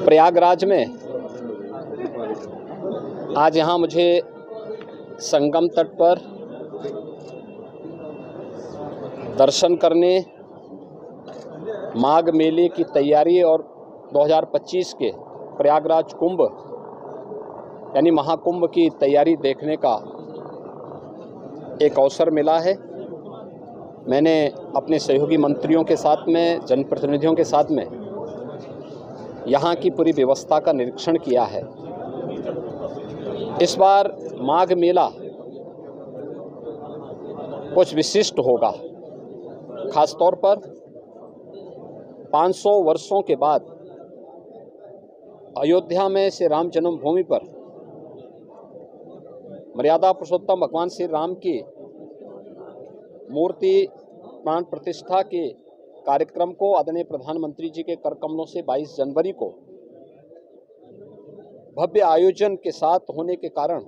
प्रयागराज में आज यहाँ मुझे संगम तट पर दर्शन करने, माघ मेले की तैयारी और 2025 के प्रयागराज कुंभ यानी महाकुंभ की तैयारी देखने का एक अवसर मिला है। मैंने अपने सहयोगी मंत्रियों के साथ में, जनप्रतिनिधियों के साथ में यहाँ की पूरी व्यवस्था का निरीक्षण किया है। इस बार माघ मेला कुछ विशिष्ट होगा। खास तौर पर 500 वर्षों के बाद अयोध्या में श्री राम जन्मभूमि पर मर्यादा पुरुषोत्तम भगवान श्री राम की मूर्ति प्राण प्रतिष्ठा के कार्यक्रम को आदरणीय प्रधानमंत्री जी के कर कमलों से 22 जनवरी को भव्य आयोजन के साथ होने के कारण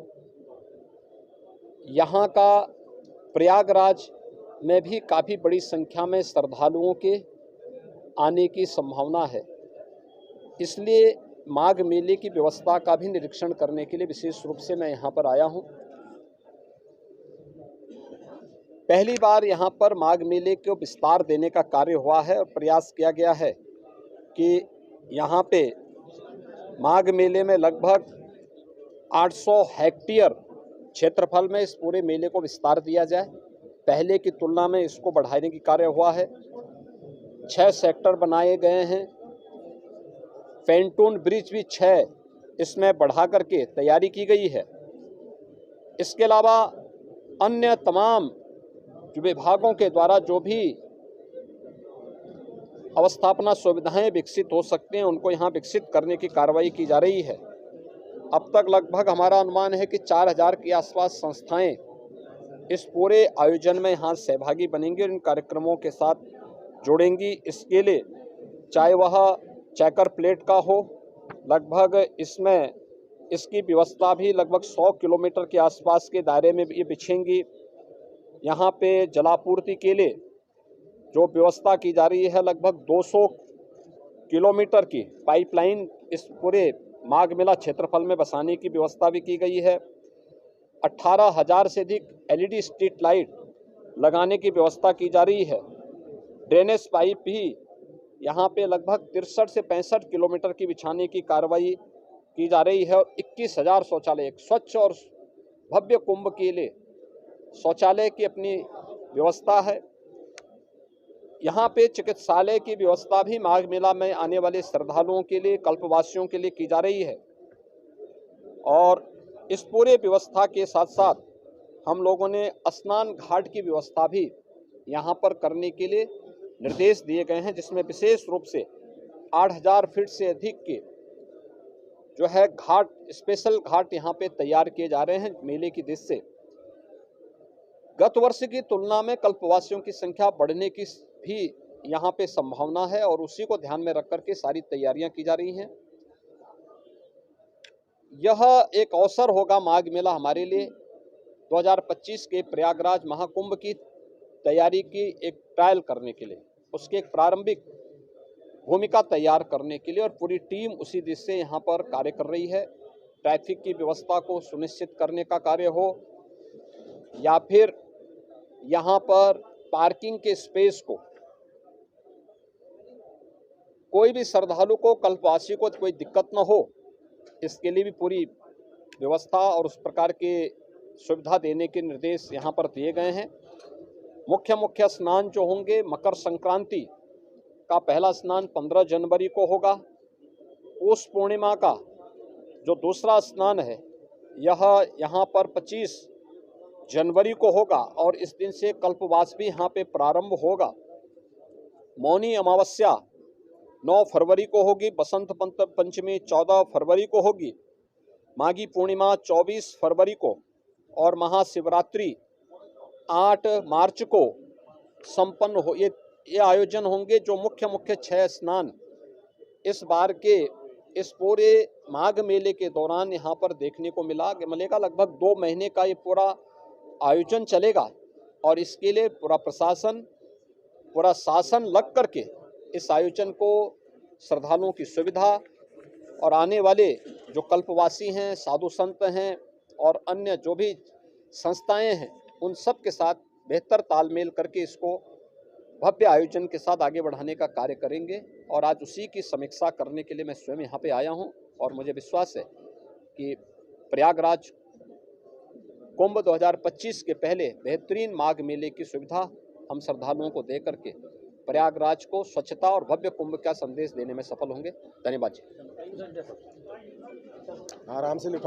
यहाँ का प्रयागराज में भी काफ़ी बड़ी संख्या में श्रद्धालुओं के आने की संभावना है। इसलिए माघ मेले की व्यवस्था का भी निरीक्षण करने के लिए विशेष रूप से मैं यहाँ पर आया हूँ। पहली बार यहाँ पर माघ मेले को विस्तार देने का कार्य हुआ है और प्रयास किया गया है कि यहाँ पे माघ मेले में लगभग 800 हेक्टेयर क्षेत्रफल में इस पूरे मेले को विस्तार दिया जाए। पहले की तुलना में इसको बढ़ाने की कार्य हुआ है। 6 सेक्टर बनाए गए हैं। पेंटून ब्रिज भी 6 इसमें बढ़ा करके तैयारी की गई है। इसके अलावा अन्य तमाम विभागों के द्वारा जो भी अवस्थापना सुविधाएं विकसित हो सकते हैं उनको यहाँ विकसित करने की कार्रवाई की जा रही है। अब तक लगभग हमारा अनुमान है कि 4000 के आसपास संस्थाएं इस पूरे आयोजन में यहाँ सहभागी बनेंगी और इन कार्यक्रमों के साथ जुड़ेंगी। इसके लिए चाहे वह चेकर प्लेट का हो, लगभग इसमें इसकी व्यवस्था भी लगभग 100 किलोमीटर के आसपास के दायरे में ये बिछेंगी। यहाँ पे जलापूर्ति के लिए जो व्यवस्था की जा रही है लगभग 200 किलोमीटर की पाइपलाइन इस पूरे माघ मेला क्षेत्रफल में बसाने की व्यवस्था भी की गई है। 18,000 से अधिक LED स्ट्रीट लाइट लगाने की व्यवस्था की जा रही है। ड्रेनेज पाइप भी यहाँ पे लगभग 63 से 65 किलोमीटर की बिछाने की कार्रवाई की जा रही है और 21,000 शौचालय, एक स्वच्छ और भव्य कुंभ के लिए शौचालय की अपनी व्यवस्था है। यहाँ पे चिकित्सालय की व्यवस्था भी माघ मेला में आने वाले श्रद्धालुओं के लिए, कल्पवासियों के लिए की जा रही है। और इस पूरे व्यवस्था के साथ साथ हम लोगों ने स्नान घाट की व्यवस्था भी यहाँ पर करने के लिए निर्देश दिए गए हैं, जिसमें विशेष रूप से 8000 फीट से अधिक के जो है घाट, स्पेशल घाट यहाँ पे तैयार किए जा रहे हैं मेले की दृष्टि से। गत वर्ष की तुलना में कल्पवासियों की संख्या बढ़ने की भी यहाँ पे संभावना है और उसी को ध्यान में रख करके सारी तैयारियां की जा रही हैं। यह एक अवसर होगा माघ मेला हमारे लिए 2025 के प्रयागराज महाकुंभ की तैयारी की एक ट्रायल करने के लिए, उसकी एक प्रारंभिक भूमिका तैयार करने के लिए और पूरी टीम उसी दिशा से यहाँ पर कार्य कर रही है। ट्रैफिक की व्यवस्था को सुनिश्चित करने का कार्य हो या फिर यहाँ पर पार्किंग के स्पेस को, कोई भी श्रद्धालु को, कल्पवासी को कोई दिक्कत न हो, इसके लिए भी पूरी व्यवस्था और उस प्रकार के सुविधा देने के निर्देश यहाँ पर दिए गए हैं। मुख्य स्नान जो होंगे, मकर संक्रांति का पहला स्नान 15 जनवरी को होगा। उस पूर्णिमा का जो दूसरा स्नान है यह यहाँ पर 25 जनवरी को होगा और इस दिन से कल्पवास भी यहाँ पे प्रारंभ होगा। मौनी अमावस्या 9 फरवरी को होगी, बसंत पंचमी 14 फरवरी को होगी, माघी पूर्णिमा 24 फरवरी को और महाशिवरात्रि 8 मार्च को संपन्न हो। ये आयोजन होंगे जो मुख्य 6 स्नान इस बार के इस पूरे माघ मेले के दौरान यहाँ पर देखने को मिलेगा। लगभग 2 महीने का ये पूरा आयोजन चलेगा और इसके लिए पूरा प्रशासन, पूरा शासन लग करके इस आयोजन को श्रद्धालुओं की सुविधा और आने वाले जो कल्पवासी हैं, साधु संत हैं और अन्य जो भी संस्थाएं हैं, उन सब के साथ बेहतर तालमेल करके इसको भव्य आयोजन के साथ आगे बढ़ाने का कार्य करेंगे। और आज उसी की समीक्षा करने के लिए मैं स्वयं यहाँ पे आया हूँ और मुझे विश्वास है कि प्रयागराज कुंभ 2025 के पहले बेहतरीन माघ मेले की सुविधा हम श्रद्धालुओं को दे करके प्रयागराज को स्वच्छता और भव्य कुंभ का संदेश देने में सफल होंगे। धन्यवाद जी। आराम से लिखा।